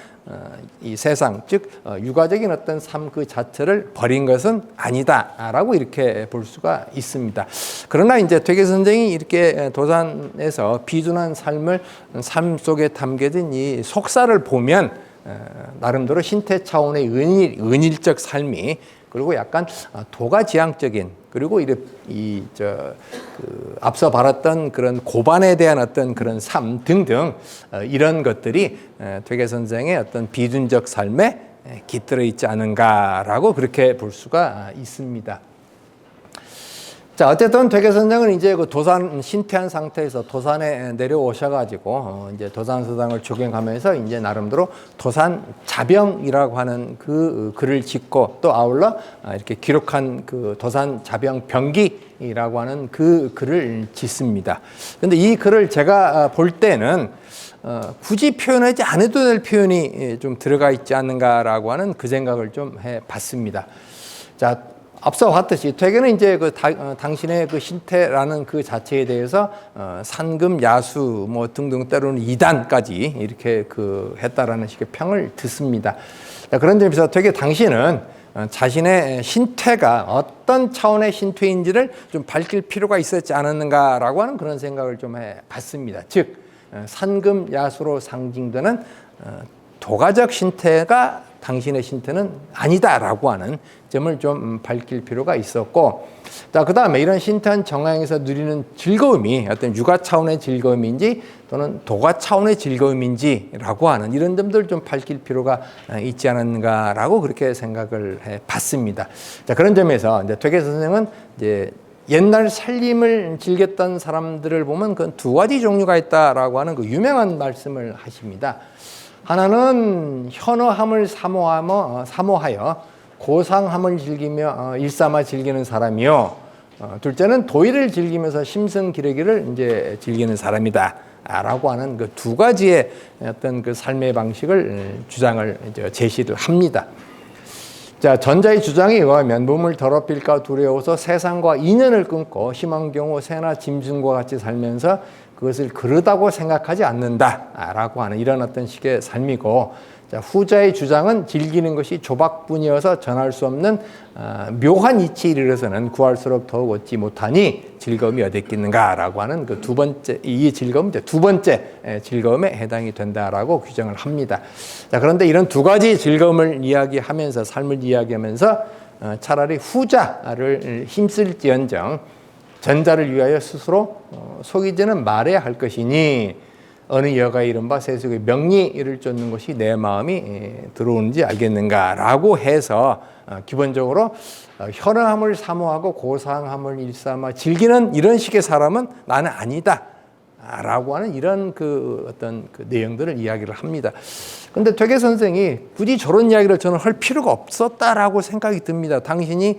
이 세상 즉 육아적인 어떤 삶 그 자체를 버린 것은 아니다라고 이렇게 볼 수가 있습니다. 그러나 이제 퇴계 선생이 이렇게 도산에서 비둔한 삶 속에 담겨진 이 속사를 보면 나름대로 신태 차원의 은일적 삶이 그리고 약간 도가지향적인 그리고 앞서 말했던 그런 고반에 대한 어떤 그런 삶 등등 이런 것들이 퇴계 선생의 어떤 비둔적 삶에 깃들어 있지 않은가라고 그렇게 볼 수가 있습니다. 자, 어쨌든 퇴계 선생은 이제 그 도산 신태한 상태에서 도산에 내려오셔가지고 이제 도산서당을 적용하면서 이제 나름대로 도산 자병이라고 하는 그 글을 짓고 또 아울러 이렇게 기록한 그 도산 자병 병기라고 하는 그 글을 짓습니다. 그런데 이 글을 제가 볼 때는 굳이 표현하지 않아도 될 표현이 좀 들어가 있지 않는가라고 하는 그 생각을 좀 해봤습니다. 자. 앞서 봤듯이 퇴계는 이제 당신의 그 신태라는 그 자체에 대해서 산금, 야수 뭐 등등 때로는 이단까지 이렇게 했다라는 식의 평을 듣습니다. 자, 그런 점에서 퇴계 당신은 자신의 신태가 어떤 차원의 신태인지를 좀 밝힐 필요가 있었지 않았는가라고 하는 그런 생각을 좀 해봤습니다. 즉 산금, 야수로 상징되는 도가적 신태가 당신의 신태는 아니다라고 하는 점을 좀 밝힐 필요가 있었고, 자, 그 다음에 이런 신태한 정황에서 누리는 즐거움이 어떤 육아 차원의 즐거움인지 또는 도가 차원의 즐거움인지라고 하는 이런 점들을 좀 밝힐 필요가 있지 않았는가라고 그렇게 생각을 해 봤습니다. 자, 그런 점에서 이제 퇴계 선생은 이제 옛날 살림을 즐겼던 사람들을 보면 그 두 가지 종류가 있다라고 하는 그 유명한 말씀을 하십니다. 하나는 현어함을 사모하여 고상함을 즐기며 일삼아 즐기는 사람이요. 둘째는 도의를 즐기면서 심승기르기를 이제 즐기는 사람이다. 라고 하는 그 두 가지의 어떤 그 삶의 방식을 주장을 이제 제시를 합니다. 자, 전자의 주장에 의하면 몸을 더럽힐까 두려워서 세상과 인연을 끊고 심한 경우 새나 짐승과 같이 살면서 그것을 그르다고 생각하지 않는다라고 하는 이런 어떤 식의 삶이고, 자, 후자의 주장은 즐기는 것이 조박뿐이어서 전할 수 없는 묘한 이치에 이르러서는 구할수록 더욱 얻지 못하니 즐거움이 어딨겠는가라고 하는 그 두 번째, 이 즐거움은 두 번째 즐거움에 해당이 된다라고 규정을 합니다. 자, 그런데 이런 두 가지 즐거움을 이야기하면서 삶을 이야기하면서 차라리 후자를 힘쓸지언정 전자를 위하여 스스로 속이지는 말아야 할 것이니 어느 여가 이른바 세속의 명리를 쫓는 것이 내 마음이 들어오는지 알겠는가라고 해서 기본적으로 현어함을 사모하고 고상함을 일삼아 즐기는 이런 식의 사람은 나는 아니다 라고 하는 이런 어떤 내용들을 이야기를 합니다. 근데 퇴계 선생이 굳이 저런 이야기를 저는 할 필요가 없었다라고 생각이 듭니다. 당신이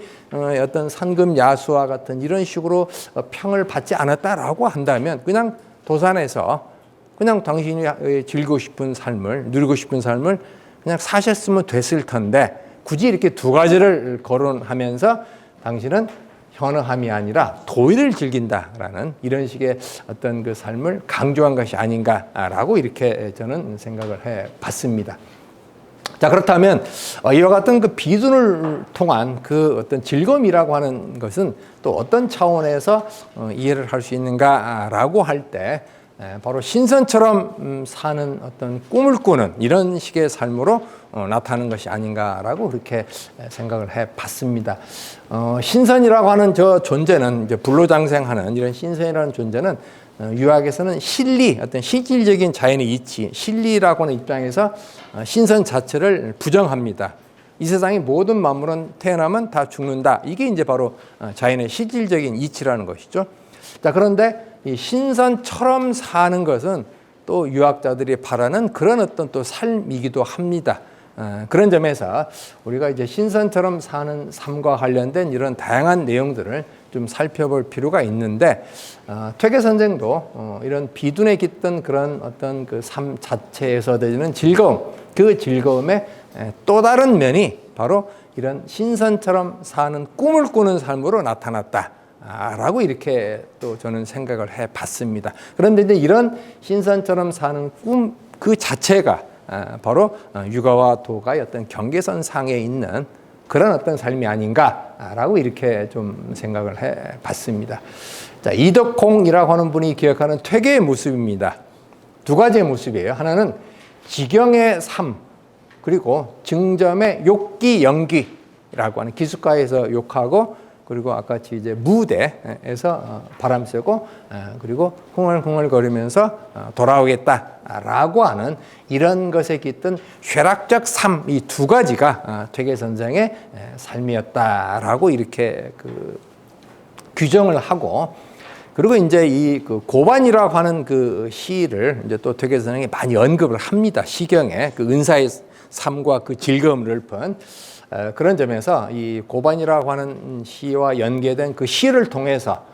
어떤 산금 야수와 같은 이런 식으로 평을 받지 않았다라고 한다면 그냥 도산에서 그냥 당신이 즐기고 싶은 삶을, 누리고 싶은 삶을 그냥 사셨으면 됐을 텐데 굳이 이렇게 두 가지를 거론하면서 당신은 현어함이 아니라 도의를 즐긴다라는 이런 식의 어떤 그 삶을 강조한 것이 아닌가라고 이렇게 저는 생각을 해 봤습니다. 자, 그렇다면 이와 같은 그 비둔을 통한 그 어떤 즐거움이라고 하는 것은 또 어떤 차원에서 이해를 할 수 있는가라고 할 때 바로 신선처럼 사는 어떤 꿈을 꾸는 이런 식의 삶으로 나타나는 것이 아닌가라고 그렇게 생각을 해 봤습니다. 신선이라고 하는 저 존재는 이제 불로장생하는 이런 신선이라는 존재는 유학에서는 실리, 어떤 실질적인 자연의 이치, 실리라고 하는 입장에서 신선 자체를 부정합니다. 이 세상의 모든 만물은 태어나면 다 죽는다. 이게 이제 바로 자연의 실질적인 이치라는 것이죠. 자, 그런데 이 신선처럼 사는 것은 또 유학자들이 바라는 그런 어떤 또 삶이기도 합니다. 그런 점에서 우리가 이제 신선처럼 사는 삶과 관련된 이런 다양한 내용들을 좀 살펴볼 필요가 있는데, 퇴계 선생도 이런 비둔에 깃든 그런 어떤 그 삶 자체에서 되는 즐거움, 그 즐거움의 또 다른 면이 바로 이런 신선처럼 사는 꿈을 꾸는 삶으로 나타났다. 라고 이렇게 또 저는 생각을 해 봤습니다. 그런데 이제 이런 신선처럼 사는 꿈 그 자체가 바로 육아와 도가의 어떤 경계선 상에 있는 그런 어떤 삶이 아닌가라고 이렇게 좀 생각을 해 봤습니다. 자, 이덕홍이라고 하는 분이 기억하는 퇴계의 모습입니다. 두 가지의 모습이에요. 하나는 지경의 삶, 그리고 증점의 욕기 연기라고 하는 기숫가에서 욕하고 그리고 아까 이제 무대에서 바람 쐬고 그리고 흥얼흥얼거리면서 돌아오겠다라고 하는 이런 것에 깃든 쇠락적 삶 이 두 가지가 퇴계 선생의 삶이었다라고 이렇게 그 규정을 하고 그리고 이제 이 그 고반이라고 하는 그 시를 이제 또 퇴계 선생이 많이 언급을 합니다. 시경에 그 은사의 삶과 그 즐거움을 읊은 그런 점에서 이 고반이라고 하는 시와 연계된 그 시를 통해서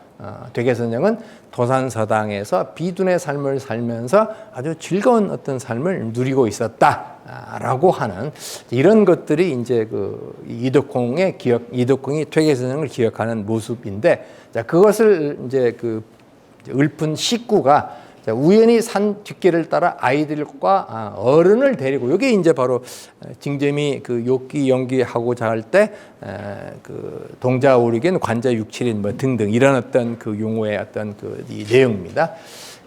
퇴계 선생은 도산서당에서 비둔의 삶을 살면서 아주 즐거운 어떤 삶을 누리고 있었다라고 하는 이런 것들이 이제 그 이덕홍이 퇴계 선생을 기억하는 모습인데, 자, 그것을 이제 그 읊은 식구가 우연히 산 뒷길을 따라 아이들과 어른을 데리고, 이게 이제 바로 징점이 그 욕기 연기하고자 할 때 그 동자오리겐 관자육칠인 뭐 등등 이런 어떤 그 용어의 어떤 그 이 내용입니다.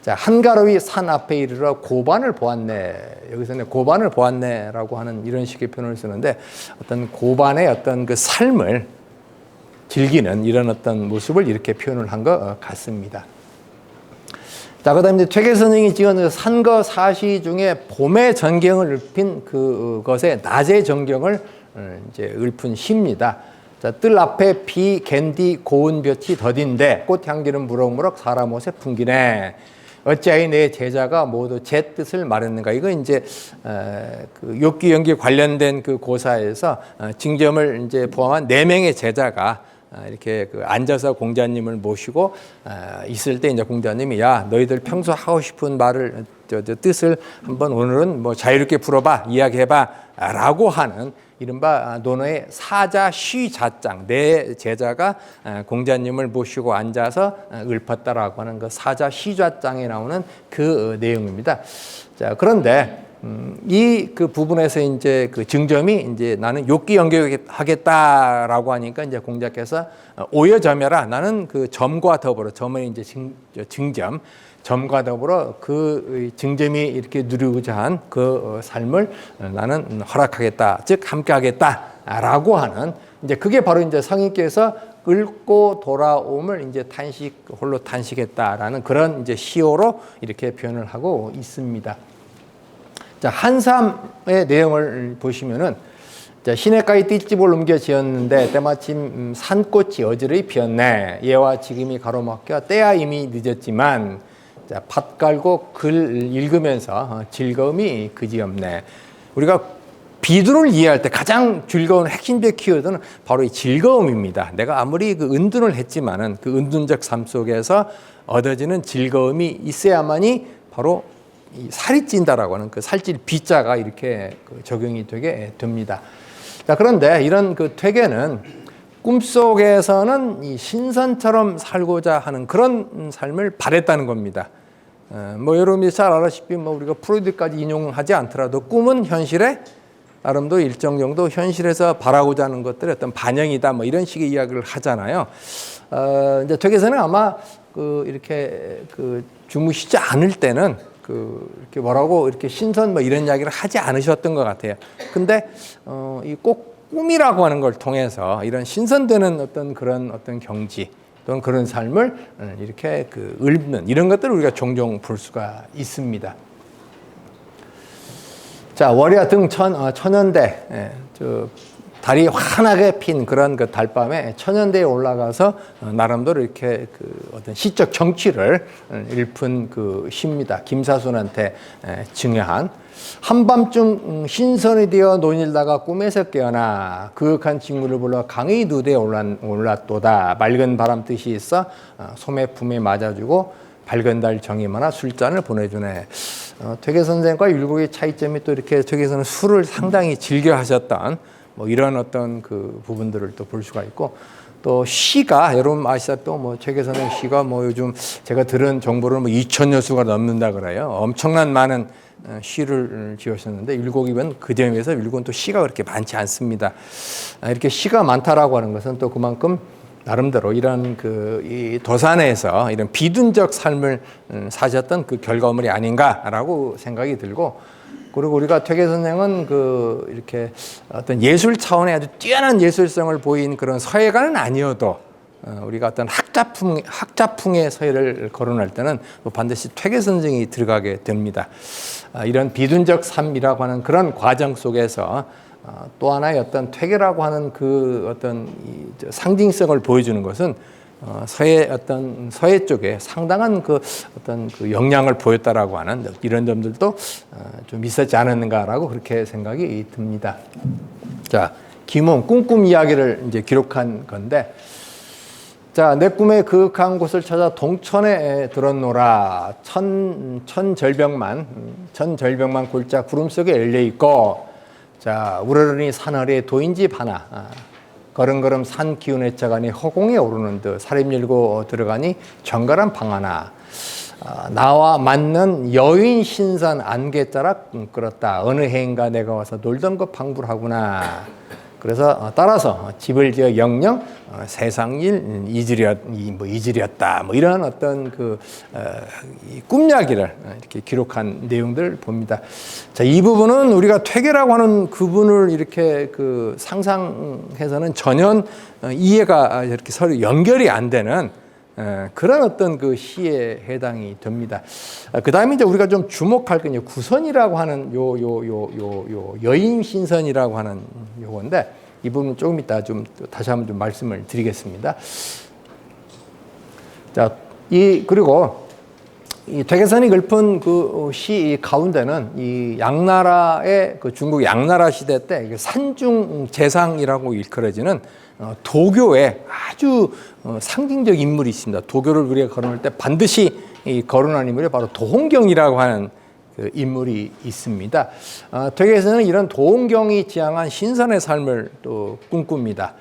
자, 한가로이 산 앞에 이르러 고반을 보았네. 여기서는 고반을 보았네라고 하는 이런 식의 표현을 쓰는데, 어떤 고반의 어떤 그 삶을 즐기는 이런 어떤 모습을 이렇게 표현을 한 것 같습니다. 자, 그 다음에 퇴계 선생이 지은 산거 사시 중에 봄의 전경을 읊힌 그것의 낮의 전경을 이제 읊은 시입니다. 자, 뜰 앞에 비 갠디 고운 볕이 더딘데 꽃향기는 무럭무럭 사람 옷에 풍기네. 어찌하여 내 제자가 모두 제 뜻을 말했는가. 이거 이제 그 욕기 연기 관련된 그 고사에서 징점을 이제 포함한 4명의 제자가 이렇게 그 앉아서 공자님을 모시고 있을 때 이제 공자님이 야, 너희들 평소 하고 싶은 말을 뜻을 한번 오늘은 뭐 자유롭게 풀어봐, 이야기해봐라고 하는 이른바 논어의 사자 쉬자장, 네 제자가 공자님을 모시고 앉아서 읊었다라고 하는 그 사자 쉬자장에 나오는 그 내용입니다. 자, 그런데 이 그 부분에서 이제 그 증점이 이제 나는 욕기 연결하겠다라고 하니까 이제 공자께서 오여점여라. 나는 그 점과 더불어, 점은 이제 증점, 점과 더불어 그 증점이 이렇게 누리고자 한 그 삶을 나는 허락하겠다. 즉 함께하겠다라고 하는 이제 그게 바로 이제 성인께서 읊고 돌아옴을 이제 홀로 탄식했다라는 그런 이제 시호로 이렇게 표현을 하고 있습니다. 자, 한삼의 내용을 보시면은, 자, 시냇가에 띨집을 옮겨 지었는데 때마침 산꽃이 어지러이 피었네. 예와 지금이 가로막혀 때야 이미 늦었지만, 자, 밭 깔고 글 읽으면서 즐거움이 그지없네. 우리가 비둔을 이해할 때 가장 즐거운 핵심적 키워드는 바로 이 즐거움입니다. 내가 아무리 그 은둔을 했지만은 그 은둔적 삶 속에서 얻어지는 즐거움이 있어야만이 바로 이 살이 찐다라고 하는 그 살찔 비자가 이렇게 적용이 되게 됩니다. 자, 그런데 이런 그 퇴계는 꿈속에서는 이 신선처럼 살고자 하는 그런 삶을 바랬다는 겁니다. 뭐 여러분이 잘 알다시피 뭐 우리가 프로이드까지 인용하지 않더라도 꿈은 현실에 나름도 일정 정도 현실에서 바라고자 하는 것들의 어떤 반영이다, 뭐 이런 식의 이야기를 하잖아요. 이제 퇴계선은 아마 이렇게 주무시지 않을 때는 이렇게 뭐라고 이렇게 신선 뭐 이런 이야기를 하지 않으셨던 것 같아요. 근데 이 꼭 꿈이라고 하는 걸 통해서 이런 신선되는 어떤 경지 또는 그런 삶을 이렇게 읊는 이런 것들을 우리가 종종 볼 수가 있습니다. 자, 월야 등 천연대, 달이 환하게 핀 그런 그 달밤에 천연대에 올라가서 나름대로 이렇게 어떤 시적 정취를 읊은 그 시입니다. 김사순한테 증여한. 한밤중 신선이 되어 논일다가 꿈에서 깨어나 그윽한 친구를 불러 강의 누대에 올랐도다. 맑은 바람 뜻이 있어 소매 품에 맞아주고 밝은 달 정이 많아 술잔을 보내주네. 퇴계 선생과 율곡의 차이점이 또 이렇게 퇴계선은 술을 상당히 즐겨 하셨던 뭐 이런 어떤 그 부분들을 또 볼 수가 있고, 또 시가 여러분 아시다시피 뭐 퇴계 선생 시가 뭐 요즘 제가 들은 정보로는 뭐 2,000여 수가 넘는다 그래요. 엄청난 많은 시를 지으셨는데 율곡이면 그 점에서 율곡은 또 시가 그렇게 많지 않습니다. 이렇게 시가 많다라고 하는 것은 또 그만큼 나름대로 이런 이 도산에서 이런 비둔적 삶을 사셨던 그 결과물이 아닌가라고 생각이 들고, 그리고 우리가 퇴계 선생은 이렇게 어떤 예술 차원의 아주 뛰어난 예술성을 보인 그런 서예가는 아니어도 우리가 어떤 학자풍의 서예를 거론할 때는 반드시 퇴계 선생이 들어가게 됩니다. 이런 비둔적 삶이라고 하는 그런 과정 속에서 또 하나의 어떤 퇴계라고 하는 그 어떤 상징성을 보여주는 것은 서예 쪽에 상당한 어떤 영향을 보였다라고 하는 이런 점들도 좀 있었지 않았는가라고 그렇게 생각이 듭니다. 자, 김웅 꿈꿈 이야기를 이제 기록한 건데, 자, 내 꿈의 그윽한 곳을 찾아 동천에 들었노라. 천절벽만 골짜 구름 속에 열려 있고, 자, 우러러니 산아래 도인집 하나. 걸음걸음 산 기운에 차가니 허공에 오르는 듯 사림 열고 들어가니 정갈한 방 하나. 나와 맞는 여인 신선 안개자락 끌었다. 어느 해인가 내가 와서 놀던 것 방불하구나. 그래서 따라서 집을 지어 영영 세상일 잊으렸다. 뭐 이런 어떤 꿈 이야기를 이렇게 기록한 내용들 봅니다. 자, 이 부분은 우리가 퇴계라고 하는 그분을 이렇게 상상해서는 전혀 이해가 이렇게 서로 연결이 안 되는 그런 어떤 시에 해당이 됩니다. 그 다음에 이제 우리가 좀 주목할 게 구선이라고 하는 여인 신선이라고 하는 요건데, 이 부분은 조금 이따 좀 다시 한번 좀 말씀을 드리겠습니다. 자, 그리고 이 퇴계선이 글픈 시 가운데는 이 양나라의 중국 양나라 시대 때 산중 재상이라고 일컬어지는 도교의 아주 상징적 인물이 있습니다. 도교를 우리가 거론할 때 반드시 거론한 인물이 바로 도홍경이라고 하는 인물이 있습니다. 퇴계에서는 이런 도홍경이 지향한 신선의 삶을 또 꿈꿉니다.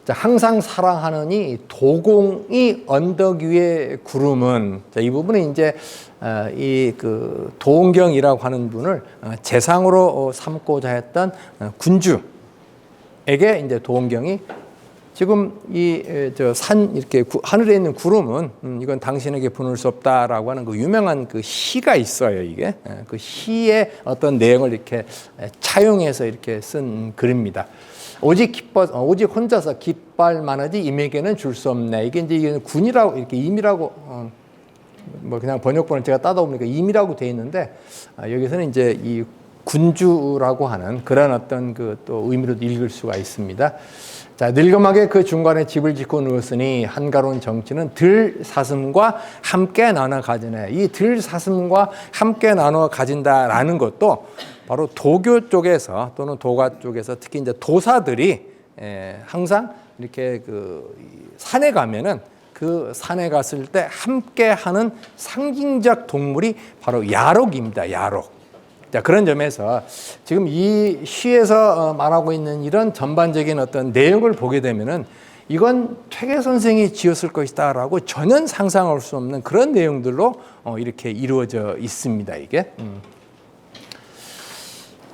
자, 항상 사랑하느니 도공이 언덕 위에 구름은, 자, 이 부분은 이제 도홍경이라고 하는 분을 재상으로 삼고자 했던 군주에게 이제 도홍경이 지금 이렇게 하늘에 있는 구름은 이건 당신에게 보낼 수 없다라고 하는 유명한 시가 있어요. 이게 그 시의 어떤 내용을 이렇게 차용해서 이렇게 쓴 글입니다. 오직 혼자서 깃발만하지 임에게는 줄 수 없네. 이게 이제 군이라고 이렇게 임이라고 뭐 그냥 번역본을 제가 따다 보니까 임이라고 돼 있는데, 여기서는 이제 이 군주라고 하는 그런 어떤 또 의미로도 읽을 수가 있습니다. 자, 늙음하게 그 중간에 집을 짓고 누웠으니 한가로운 정치는 들 사슴과 함께 나눠 가지네. 이 들 사슴과 함께 나눠 가진다라는 것도 바로 도교 쪽에서 또는 도가 쪽에서 특히 이제 도사들이 항상 이렇게 산에 가면은 그 산에 갔을 때 함께 하는 상징적 동물이 바로 야록입니다. 야록. 자, 그런 점에서 지금 이 시에서 말하고 있는 이런 전반적인 어떤 내용을 보게 되면은 이건 퇴계 선생이 지었을 것이다라고 전혀 상상할 수 없는 그런 내용들로 이렇게 이루어져 있습니다. 이게.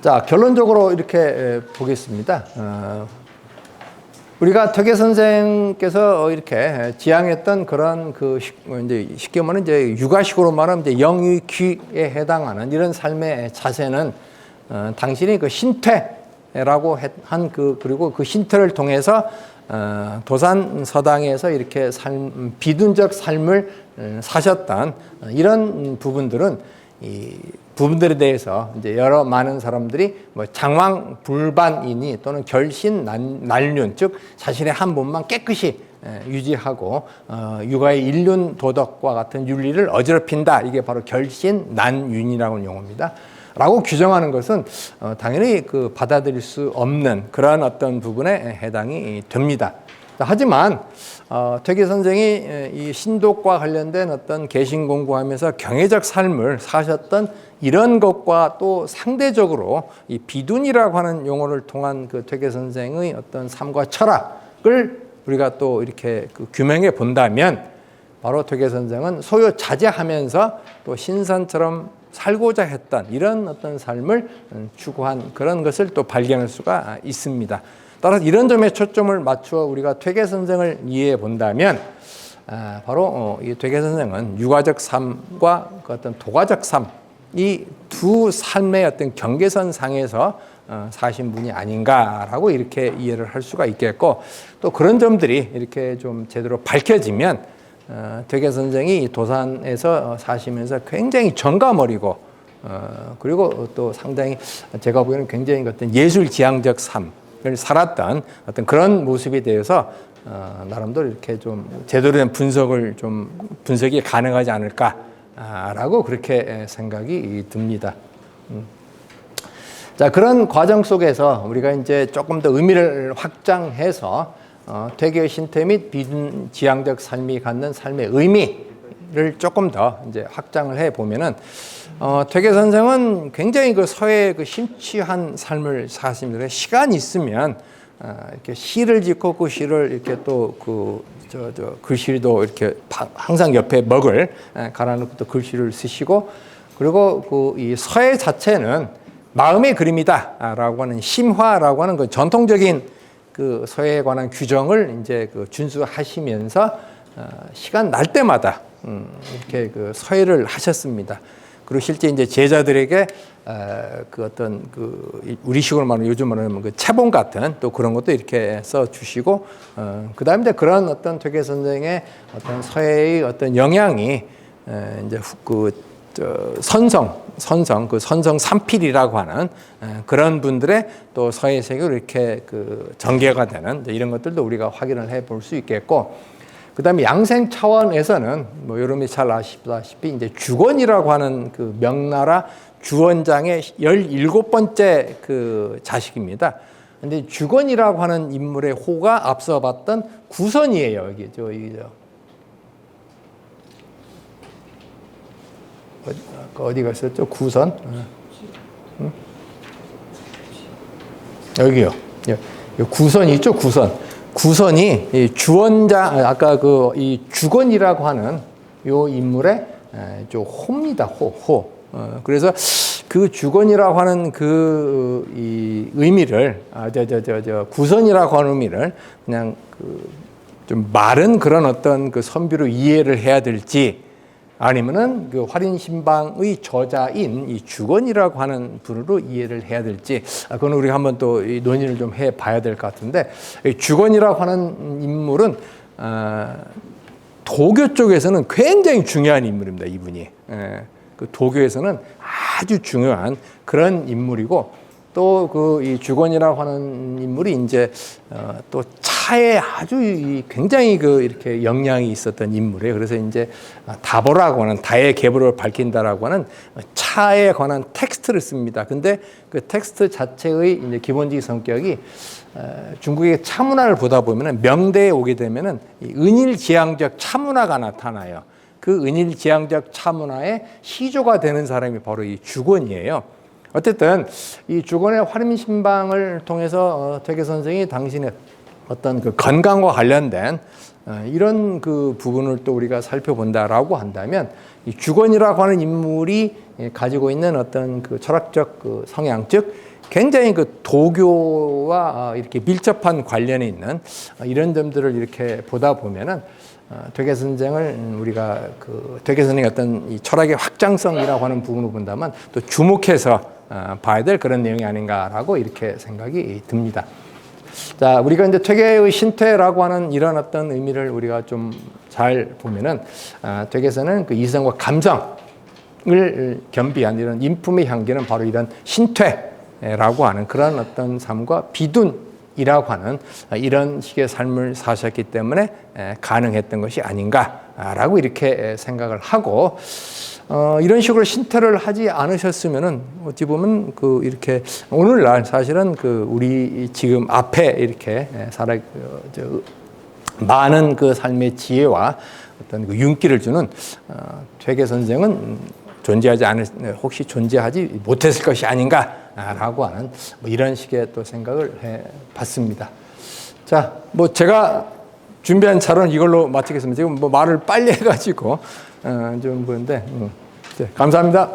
자, 결론적으로 이렇게 보겠습니다. 우리가 퇴계 선생께서 이렇게 지향했던 그런 이제 쉽게 말하면 이제 육아식으로 말하면 이제 영유귀에 해당하는 이런 삶의 자세는 당신이 신퇴라고 한 그리고 그 신퇴를 통해서 도산 서당에서 이렇게 비둔적 삶을 사셨던 이런 부분들은 이 부분들에 대해서 이제 여러 많은 사람들이 뭐 장왕불반이니 또는 결신난륜, 즉 자신의 한 몸만 깨끗이 유지하고 육아의 일륜 도덕과 같은 윤리를 어지럽힌다. 이게 바로 결신난륜이라고 하는 용어입니다. 라고 규정하는 것은 당연히 받아들일 수 없는 그런 어떤 부분에 해당이 됩니다. 하지만 퇴계 선생이 이 신독과 관련된 어떤 개신 공부하면서 경애적 삶을 사셨던 이런 것과 또 상대적으로 이 비둔이라고 하는 용어를 통한 퇴계 선생의 어떤 삶과 철학을 우리가 또 이렇게 규명해 본다면 바로 퇴계 선생은 소요 자제하면서 또 신선처럼 살고자 했던 이런 어떤 삶을 추구한 그런 것을 또 발견할 수가 있습니다. 따라서 이런 점에 초점을 맞추어 우리가 퇴계 선생을 이해해 본다면 바로 이 퇴계 선생은 육아적 삶과 그 어떤 도가적 삶, 이 두 삶의 어떤 경계선 상에서 사신 분이 아닌가라고 이렇게 이해를 할 수가 있겠고, 또 그런 점들이 이렇게 좀 제대로 밝혀지면 퇴계 선생이 도산에서 사시면서 굉장히 정감어리고 그리고 또 상당히 제가 보기에는 굉장히 어떤 예술지향적 삶을 살았던 어떤 그런 모습에 대해서 나름대로 이렇게 좀 제대로 된 분석이 가능하지 않을까라고 그렇게 생각이 듭니다. 자, 그런 과정 속에서 우리가 이제 조금 더 의미를 확장해서 퇴계의 신퇴 및 비준지향적 삶이 갖는 삶의 의미를 조금 더 이제 확장을 해 보면은 퇴계 선생은 굉장히 그 서해에 그 심취한 삶을 사십니다. 시간이 있으면 이렇게 시를 짓고 그 시를 이렇게 또 글씨도 이렇게 항상 옆에 먹을 갈아놓고 또 글씨를 쓰시고, 그리고 그 이 서해 자체는 마음의 그림이다라고 하는 심화라고 하는 그 전통적인 그 서해에 관한 규정을 이제 그 준수하시면서 시간 날 때마다 이렇게 그 서해를 하셨습니다. 그리고 실제 이제 제자들에게 그 어떤 그 우리식으로 말하면 요즘 말하면 그 채본 같은 또 그런 것도 이렇게 써 주시고, 그다음에 이제 그런 어떤 퇴계 선생의 어떤 서해의 어떤 영향이 이제 선성 삼필이라고 하는 그런 분들의 또 서해 세계로 이렇게 그 전개가 되는 이런 것들도 우리가 확인을 해 볼 수 있겠고, 그다음에 양생 차원에서는 뭐 여러분이 잘 아시다시피 이제 주건이라고 하는 그 명나라 주원장의 17번째 그 자식입니다. 근데 주건이라고 하는 인물의 호가 앞서 봤던 구선이에요. 이게죠. 어디 갔었죠? 구선? 응? 여기요. 구선이 있죠? 구선이 이 주원장, 아까 그 이 주건이라고 하는 요 인물의 좀 호입니다. 호. 그래서 그 주건이라고 하는 그 이 의미를 구선이라고 하는 의미를 그냥 그 좀 마른 그런 어떤 그 선비로 이해를 해야 될지, 아니면은 그 활인신방의 저자인 이 주건이라고 하는 분으로 이해를 해야 될지, 그건 우리가 한번 또 이 논의를 좀 해봐야 될 것 같은데, 이 주건이라고 하는 인물은 도교 쪽에서는 굉장히 중요한 인물입니다. 이분이 그 도교에서는 아주 중요한 그런 인물이고, 또 그 이 주건이라고 하는 인물이 이제 또 차에 아주 굉장히 그 이렇게 영향이 있었던 인물이에요. 그래서 이제 다보라고 하는 다의 계보를 밝힌다라고 하는 차에 관한 텍스트를 씁니다. 근데 그 텍스트 자체의 이제 기본적인 성격이 중국의 차문화를 보다 보면은 명대에 오게 되면은 은일지향적 차문화가 나타나요. 그 은일지향적 차문화의 시조가 되는 사람이 바로 이 주건이에요. 어쨌든 이 주건의 활인신방을 통해서 퇴계 선생이 당신의 어떤 그 건강과 관련된 이런 그 부분을 또 우리가 살펴본다라고 한다면, 이 주건이라고 하는 인물이 가지고 있는 어떤 그 철학적 그 성향, 즉 굉장히 그 도교와 이렇게 밀접한 관련이 있는 이런 점들을 이렇게 보다 보면은 퇴계 선생을 우리가 그 퇴계 선생의 어떤 이 철학의 확장성이라고 하는 부분을 본다면 또 주목해서 봐야 될 그런 내용이 아닌가라고 이렇게 생각이 듭니다. 자, 우리가 이제 퇴계의 신퇴라고 하는 이런 어떤 의미를 우리가 좀 잘 보면은 퇴계에서는 그 이성과 감성을 겸비한 이런 인품의 향기는 바로 이런 신퇴라고 하는 그런 어떤 삶과 비둔이라고 하는 이런 식의 삶을 사셨기 때문에 가능했던 것이 아닌가라고 이렇게 생각을 하고, 이런 식으로 신퇴를 하지 않으셨으면은 어찌 보면 그 이렇게 오늘날 사실은 그 우리 지금 앞에 이렇게 많은 그 삶의 지혜와 어떤 그 윤기를 주는 퇴계 선생은 혹시 존재하지 못했을 것이 아닌가라고 하는 뭐 이런 식의 또 생각을 해봤습니다. 자, 뭐 제가 준비한 차로는 이걸로 마치겠습니다. 지금 뭐 말을 빨리 해가지고 좀 그런데, 네, 감사합니다.